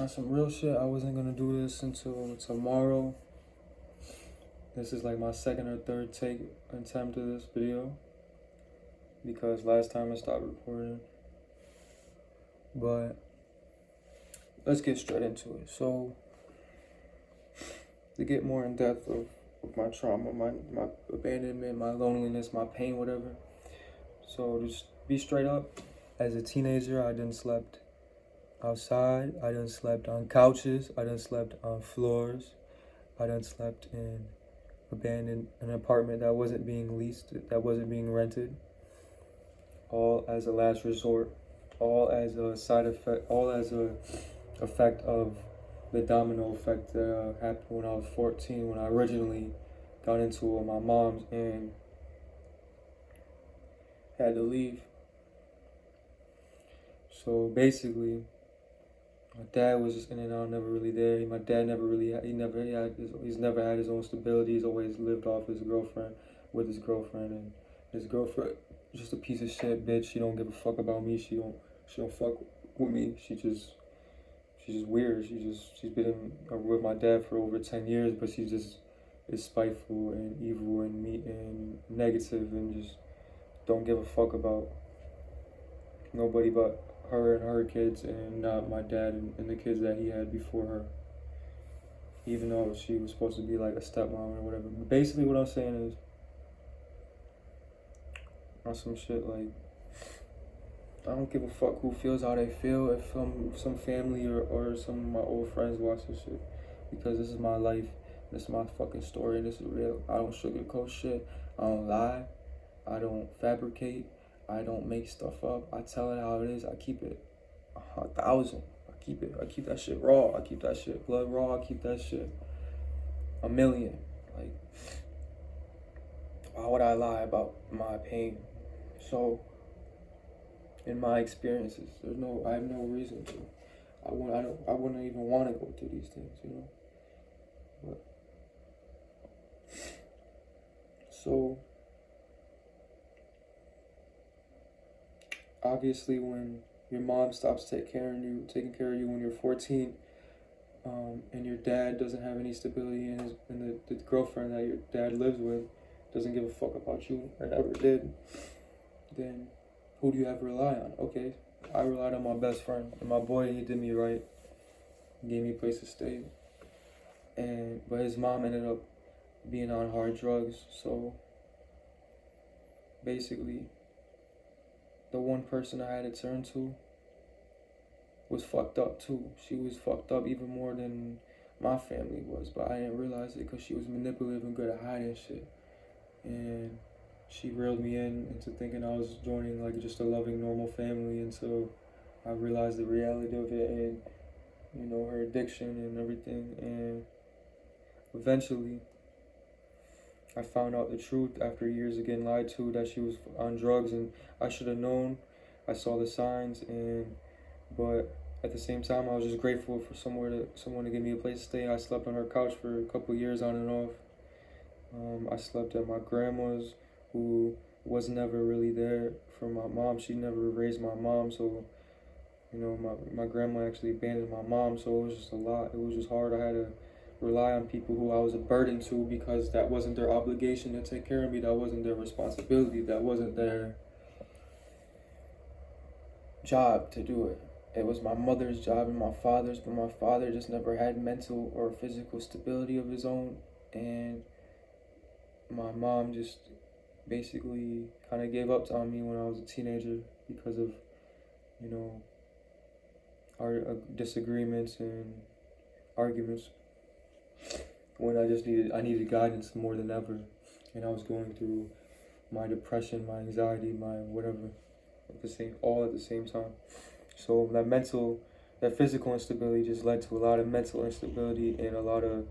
On some real shit, I wasn't gonna do this until tomorrow. This is like my second or third attempt of this video because last time I stopped recording. But let's get straight into it. So, to get more in depth of my trauma, my abandonment, my loneliness, my pain, whatever. So just be straight up. As a teenager, I done slept outside. I done slept on couches. I done slept on floors. I done slept in an apartment that wasn't being leased, that wasn't being rented. All as a last resort. All as a side effect. All as a effect of the domino effect that happened when I was 14, when I originally got into it with my mom's and had to leave. So basically, my dad was just in and out, never really there. My dad he's never had his own stability. He's always lived off his girlfriend, with his girlfriend, and his girlfriend just a piece of shit bitch. She don't give a fuck about me. She don't fuck with me. She's just weird. She's been with my dad for over 10 years, but she just is spiteful and evil and negative and just don't give a fuck about nobody but her and her kids and not my dad and the kids that he had before her. Even though she was supposed to be like a stepmom or whatever. But basically what I'm saying is, on some shit like, I don't give a fuck who feels how they feel if some family or some of my old friends watch this shit. Because this is my life, this is my fucking story, and this is real. I don't sugarcoat shit, I don't lie, I don't fabricate, I don't make stuff up. I tell it how it is. I keep it 1,000. I keep that shit raw. I keep that shit blood raw. I keep that shit 1,000,000. Like, why would I lie about my pain? So, in my experiences, I have no reason to. I wouldn't even want to go through these things, you know. But so. Obviously, when your mom stops taking care of you when you're 14, and your dad doesn't have any stability, and the girlfriend that your dad lives with doesn't give a fuck about you or never did, then who do you have to rely on? Okay, I relied on my best friend, and my boy, he did me right. He gave me a place to stay, but his mom ended up being on hard drugs, so basically, the one person I had to turn to was fucked up too. She was fucked up even more than my family was, but I didn't realize it because she was manipulative and good at hiding shit. And she reeled me into thinking I was joining like just a loving, normal family until I realized the reality of it and, you know, her addiction and everything. And eventually, I found out the truth after years of getting lied to, that she was on drugs, and I should have known. I saw the signs, but at the same time, I was just grateful for someone to give me a place to stay. I slept on her couch for a couple years on and off. I slept at my grandma's, who was never really there for my mom. She never raised my mom, so, you know, my grandma actually abandoned my mom, so it was just a lot. It was just hard. I had to rely on people who I was a burden to because that wasn't their obligation to take care of me. That wasn't their responsibility. That wasn't their job to do it. It was my mother's job and my father's, but my father just never had mental or physical stability of his own, and my mom just basically kind of gave up on me when I was a teenager because of, you know, our disagreements and arguments, when I needed guidance more than ever, and I was going through my depression, my anxiety, my whatever, all at the same time. So that physical instability just led to a lot of mental instability and a lot of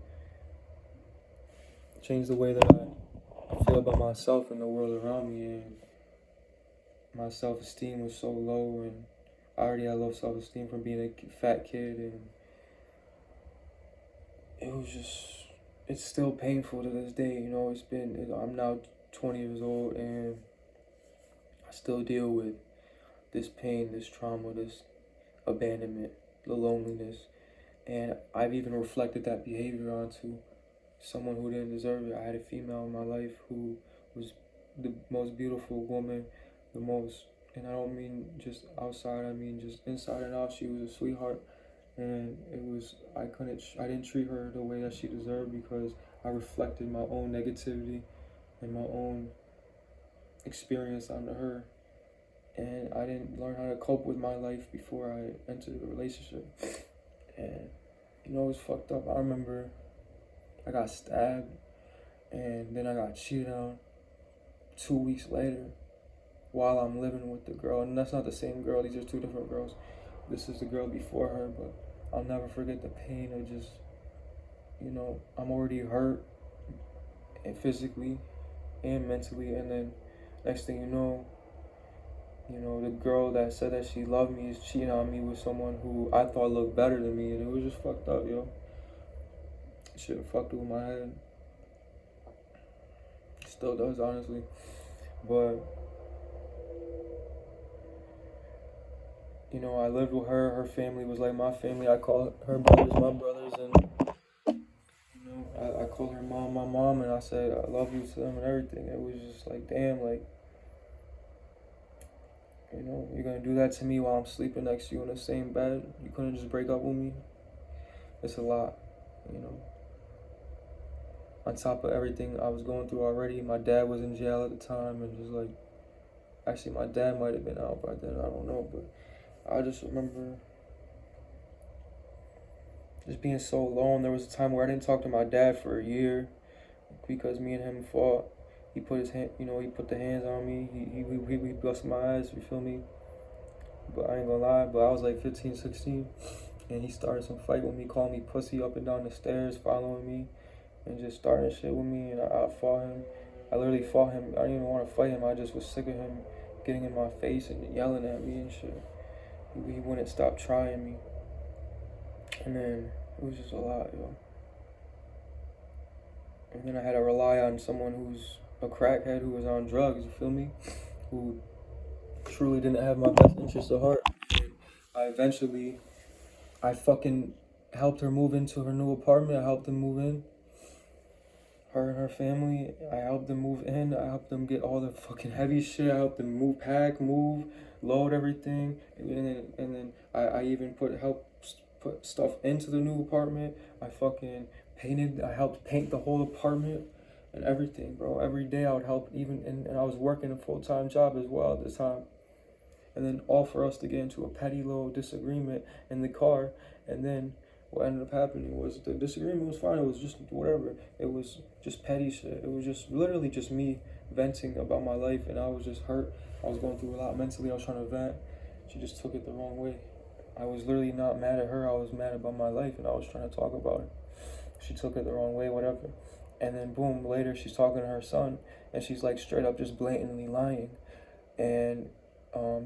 changed the way that I feel about myself and the world around me, and my self-esteem was so low, and I already had low self-esteem from being a fat kid, and it's still painful to this day, you know. I'm now 20 years old, and I still deal with this pain, this trauma, this abandonment, the loneliness, And I've even reflected that behavior onto someone who didn't deserve it. I had a female in my life who was the most beautiful woman, the most, and I don't mean just outside, I mean just inside and out. She was a sweetheart, and I didn't treat her the way that she deserved because I reflected my own negativity and my own experience onto her, and I didn't learn how to cope with my life before I entered the relationship. And it was fucked up. I remember I got stabbed, and then I got cheated on 2 weeks later while I'm living with the girl. And that's not the same girl, these are two different girls. This is the girl before her, but I'll never forget the pain of just, I'm already hurt, and physically and mentally, and then next thing the girl that said that she loved me is cheating on me with someone who I thought looked better than me, and it was just fucked up, yo. Shit fucked with my head. It still does, honestly. But I lived with her. Her family was like my family. I call her brothers my brothers, and I call her mom my mom, and I said I love you to them and everything. It was just like, damn, like, you're gonna do that to me while I'm sleeping next to you in the same bed. You couldn't just break up with me. It's a lot, you know. On top of everything I was going through already, my dad was in jail at the time, and just like, actually, my dad might have been out by then. I don't know, but I just remember just being so alone. There was a time where I didn't talk to my dad for a year because me and him fought. He put his hand, he put the hands on me. He busted my ass. You feel me? But I ain't gonna lie. But I was like 15, 16, and he started some fight with me, calling me pussy up and down the stairs, following me, and just starting shit with me. And I fought him. I literally fought him. I didn't even want to fight him. I just was sick of him getting in my face and yelling at me and shit. He wouldn't stop trying me. And then it was just a lot, yo. And then I had to rely on someone who's a crackhead who was on drugs, you feel me? Who truly didn't have my best interest at heart. And I fucking helped her move into her new apartment. I helped them move in. Her and her family, I helped them move in. I helped them get all the fucking heavy shit. I helped them move, load everything. And then I even helped put stuff into the new apartment. I helped paint the whole apartment and everything, bro. Every day I would help, and I was working a full-time job as well at the time. And then all for us to get into a petty little disagreement in the car. And then what ended up happening was the disagreement was fine. It was just whatever. It was just petty shit. It was just literally just me venting about my life, and I was just hurt. I was going through a lot mentally. I was trying to vent. She just took it the wrong way. I was literally not mad at her. I was mad about my life, and I was trying to talk about it. She took it the wrong way, whatever. And then boom, later she's talking to her son, and she's like straight up just blatantly lying. And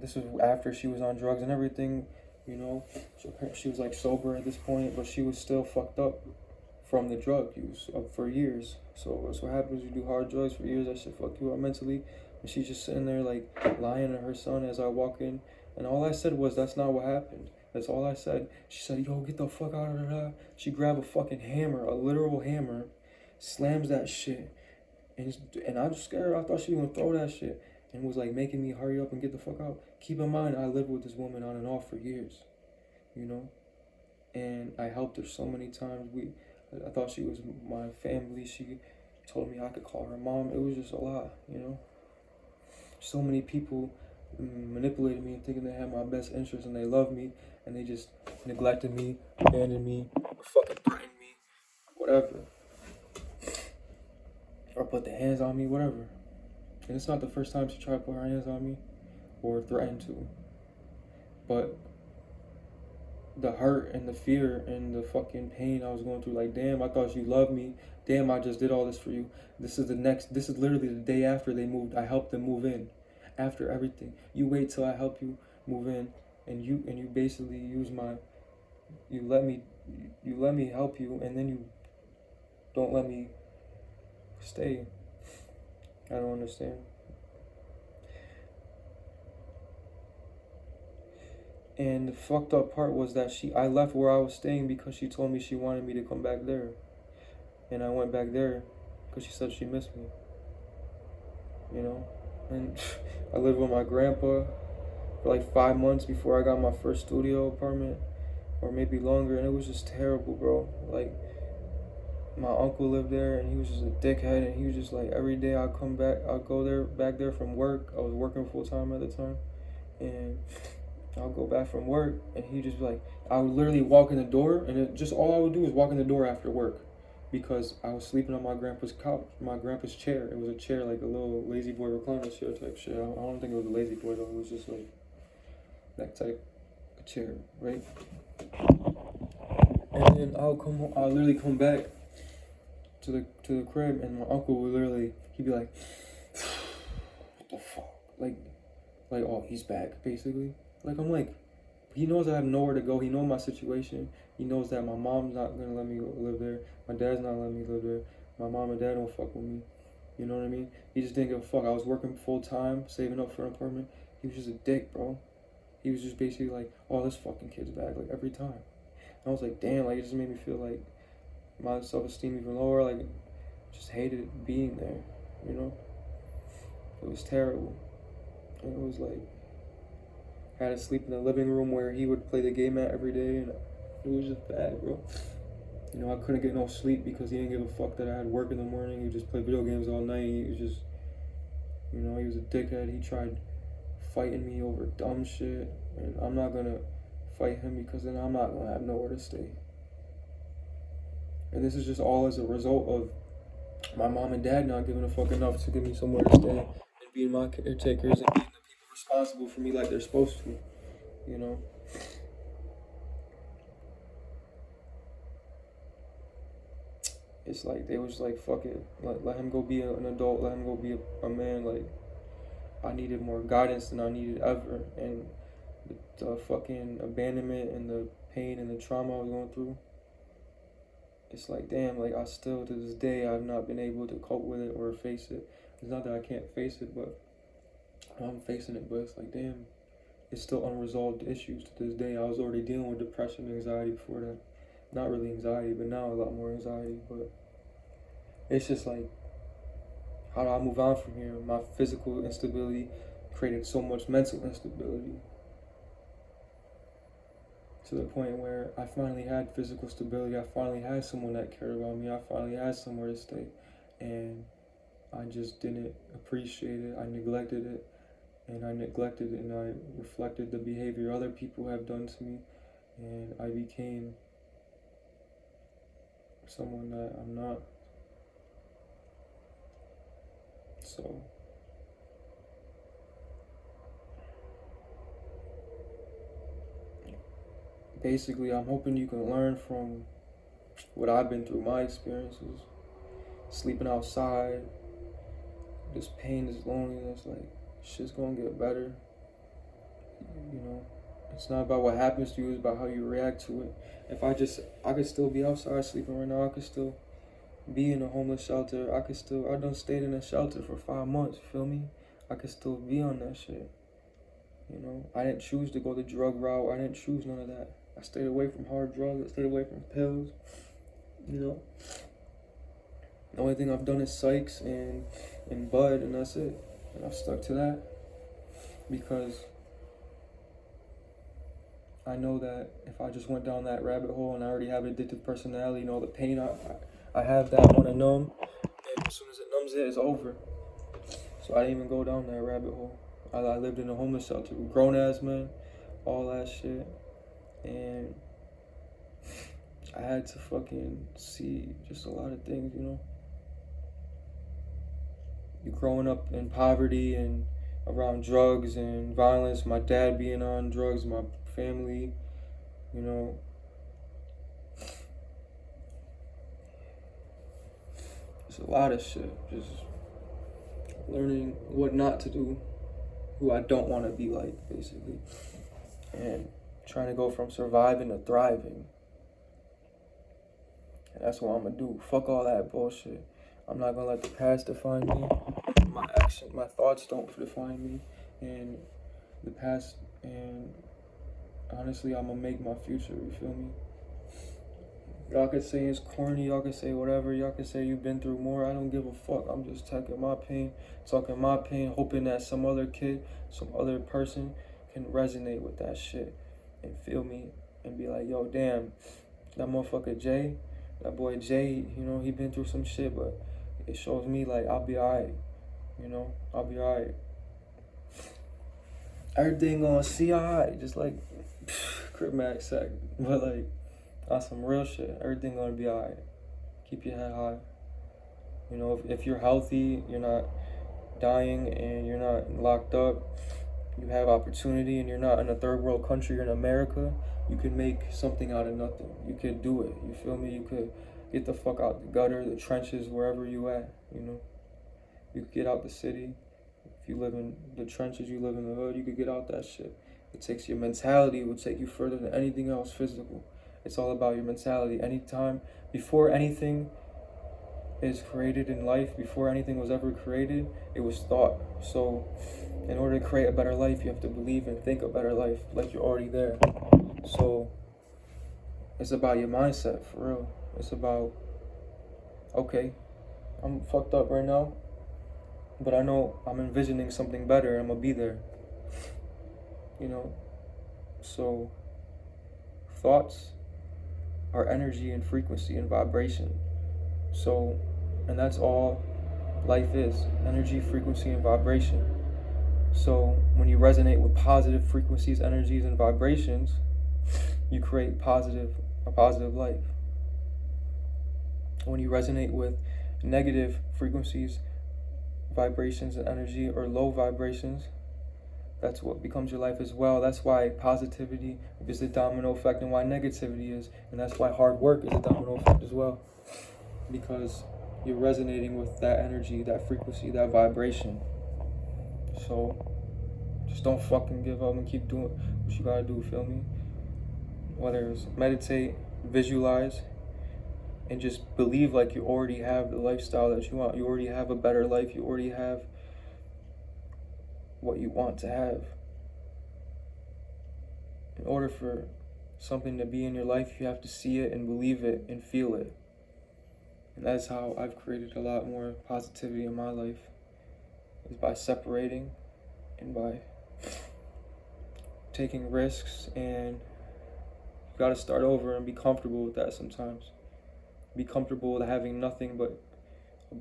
this was after she was on drugs and everything, So she was like sober at this point, but she was still fucked up from the drug use for years. So that's what happens. You do hard drugs for years, that shit fuck you up mentally. And she's just sitting there like lying to her son as I walk in. And all I said was, that's not what happened. That's all I said. She said, yo, get the fuck out of her. She grabbed a fucking hammer, a literal hammer, slams that shit. And I was scared. I thought she was gonna throw that shit, and was like making me hurry up and get the fuck out. Keep in mind, I lived with this woman on and off for years, and I helped her so many times. I thought she was my family. She told me I could call her mom. It was just a lot, So many people manipulated me, thinking they had my best interest and they loved me, and they just neglected me, abandoned me, or fucking threatened me, whatever. Or put their hands on me, whatever. And it's not the first time she tried to put her hands on me or threatened to. But the hurt and the fear and the fucking pain I was going through, like, damn, I thought you loved me. Damn, I just did all this for you. This is literally the day after they moved. I helped them move in. After everything. You wait till I help you move in, and you basically you let me help you, and then you don't let me stay. I don't understand. And the fucked up part was that I left where I was staying because she told me she wanted me to come back there. And I went back there because she said she missed me, you know? And I lived with my grandpa for like 5 months before I got my first studio apartment, or maybe longer, and it was just terrible, bro. Like, my uncle lived there, and he was just a dickhead, and he was just like, every day I'd go there, back there from work. I was working full time at the time, and I'll go back from work, and he just like, I would literally walk in the door, and just all I would do is walk in the door after work, because I was sleeping on my grandpa's couch, my grandpa's chair. It was a chair, like a little lazy boy recliner chair type shit. I don't think it was a lazy boy though. It was just like that type of chair, right? And then I'll literally come back to the crib, and my uncle would literally, he'd be like, what the fuck, like oh, he's back, basically. Like, I'm like, he knows I have nowhere to go. He knows my situation. He knows that my mom's not gonna let me live there. My dad's not letting me live there. My mom and dad don't fuck with me. You know what I mean? He just didn't give a fuck. I was working full time, saving up for an apartment. He was just a dick, bro. He was just basically like, oh, this fucking kid's back, like, every time. And I was like, damn, like, it just made me feel like my self-esteem even lower. Like, just hated being there, you know? It was terrible. And it was like, I had to sleep in the living room where he would play the game at every day, and it was just bad, bro. You know, I couldn't get no sleep because he didn't give a fuck that I had work in the morning. He would just play video games all night. He was just, you know, he was a dickhead. He tried fighting me over dumb shit, and I'm not gonna fight him because then I'm not gonna have nowhere to stay. And this is just all as a result of my mom and dad not giving a fuck enough to give me somewhere to stay and being my caretakers and being the people responsible for me like they're supposed to, you know? It's like they was like, fuck it, let him go be an adult, let him go be a man. Like, I needed more guidance than I needed ever, and the fucking abandonment and the pain and the trauma I was going through, it's like, damn, like, I still, to this day, I've not been able to cope with it or face it. It's not that I can't face it, but I'm facing it, but it's like, damn, it's still unresolved issues to this day. I was already dealing with depression and anxiety before that. Not really anxiety, but now a lot more anxiety, but it's just like, how do I move on from here? My physical instability created so much mental instability, to the point where I finally had physical stability. I finally had someone that cared about me. I finally had somewhere to stay, and I just didn't appreciate it. I neglected it, and I reflected the behavior other people have done to me, and I became someone that I'm not. So basically, I'm hoping you can learn from what I've been through, my experiences, sleeping outside, this pain, this loneliness. Like, shit's gonna get better, you know. It's not about what happens to you, it's about how you react to it. I could still be outside sleeping right now. I could still be in a homeless shelter. I done stayed in a shelter for 5 months, feel me? I could still be on that shit, you know. I didn't choose to go the drug route. I didn't choose none of that. I stayed away from hard drugs. I stayed away from pills, you know. The only thing I've done is Sykes and Bud, and that's it. And I've stuck to that because I know that if I just went down that rabbit hole, and I already have an addictive personality, you know, the pain I have that I want to numb, and as soon as it numbs it, it's over. So I didn't even go down that rabbit hole. I lived in a homeless shelter with grown ass men, all that shit, and I had to fucking see just a lot of things, you know. You growing up in poverty and around drugs and violence, my dad being on drugs, my family, you know. It's a lot of shit. Just learning what not to do, who I don't want to be like, basically. And trying to go from surviving to thriving. And that's what I'm gonna do. Fuck all that bullshit. I'm not gonna let the past define me. My thoughts don't define me. And the past and honestly, I'm gonna make my future, you feel me? Y'all could say it's corny, y'all could say whatever, y'all could say you've been through more. I don't give a fuck. I'm just talking my pain, hoping that some other kid, some other person can resonate with that shit and feel me and be like, yo, damn, that motherfucker Jay, that boy Jay, you know, he been through some shit, but it shows me like I'll be alright, you know, I'll be alright. Everything gonna see alright, just like Crip Max said, but like, on some real shit, everything gonna be alright. Keep your head high. You know, if you're healthy, you're not dying and you're not locked up, you have opportunity and you're not in a third world country, you're in America, you can make something out of nothing. You could do it, you feel me? You could get the fuck out the gutter, the trenches, wherever you at, you know? You could get out the city. If you live in the trenches, you live in the hood, you could get out that shit. It takes your mentality, it will take you further than anything else physical. It's all about your mentality. Anytime, before anything is created in life, before anything was ever created, it was thought. So in order to create a better life, you have to believe and think a better life, like you're already there. So it's about your mindset, for real. It's about, okay, I'm fucked up right now, but I know I'm envisioning something better and I'm gonna be there. You know? So thoughts are energy and frequency and vibration. So, and that's all life is, energy, frequency, and vibration. So when you resonate with positive frequencies, energies, and vibrations, you create a positive life. When you resonate with negative frequencies, vibrations, and energy, or low vibrations, that's what becomes your life as well. That's why positivity is the domino effect and why negativity is. And that's why hard work is a domino effect as well. Because you're resonating with that energy, that frequency, that vibration. So just don't fucking give up and keep doing what you gotta do, feel me? Whether it's meditate, visualize, and just believe like you already have the lifestyle that you want. You already have a better life. You already have what you want to have. In order for something to be in your life, you have to see it and believe it and feel it. And that's how I've created a lot more positivity in my life, is by separating and by taking risks. And you gotta start over and be comfortable with that sometimes. Be comfortable with having nothing but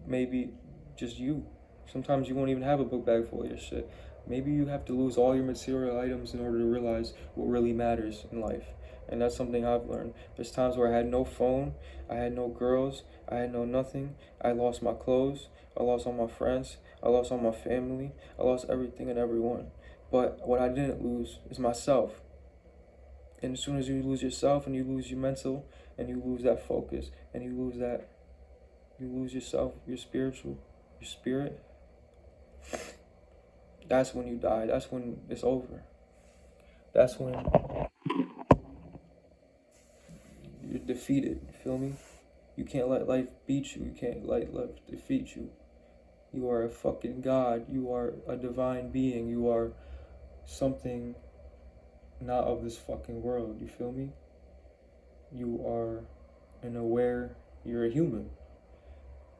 maybe just you. Sometimes you won't even have a book bag full of your shit. Maybe you have to lose all your material items in order to realize what really matters in life. And that's something I've learned. There's times where I had no phone, I had no girls, I had no nothing. I lost my clothes, I lost all my friends, I lost all my family, I lost everything and everyone. But what I didn't lose is myself. And as soon as you lose yourself and you lose your mental and you lose that focus and you lose yourself, your spiritual, your spirit, that's when you die. That's when it's over. That's when you're defeated. You feel me? You can't let life beat you. You can't let life defeat you. You are a fucking God. You are a divine being. You are something not of this fucking world. You feel me? You are you're a human,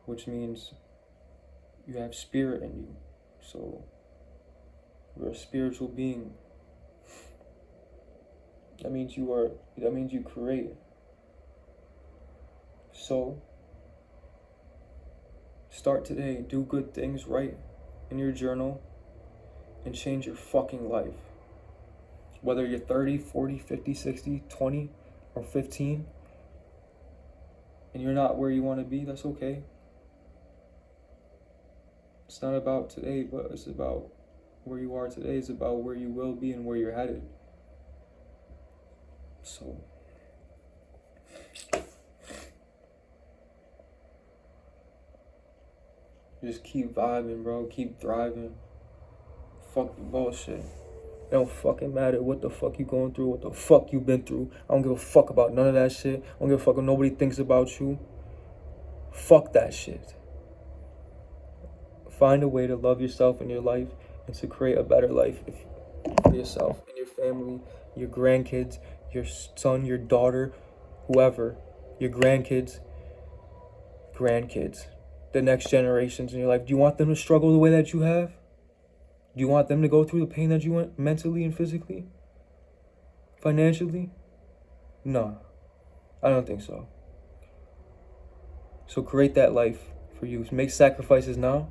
which means you have spirit in you. So you're a spiritual being. That means you create. So start today, do good things, write in your journal, and change your fucking life. Whether you're 30, 40, 50, 60, 20, or 15, and you're not where you want to be, that's okay. It's not about today, but it's about where you are today. It's about where you will be and where you're headed. So just keep vibing, bro. Keep thriving. Fuck the bullshit. It don't fucking matter what the fuck you going through, what the fuck you been through. I don't give a fuck about none of that shit. I don't give a fuck what nobody thinks about you. Fuck that shit. Find a way to love yourself in your life and to create a better life for yourself and your family, your grandkids, your son, your daughter, whoever, your grandkids, the next generations in your life. Do you want them to struggle the way that you have? Do you want them to go through the pain that you went mentally and physically? Financially? No, I don't think so. So create that life for you. Make sacrifices now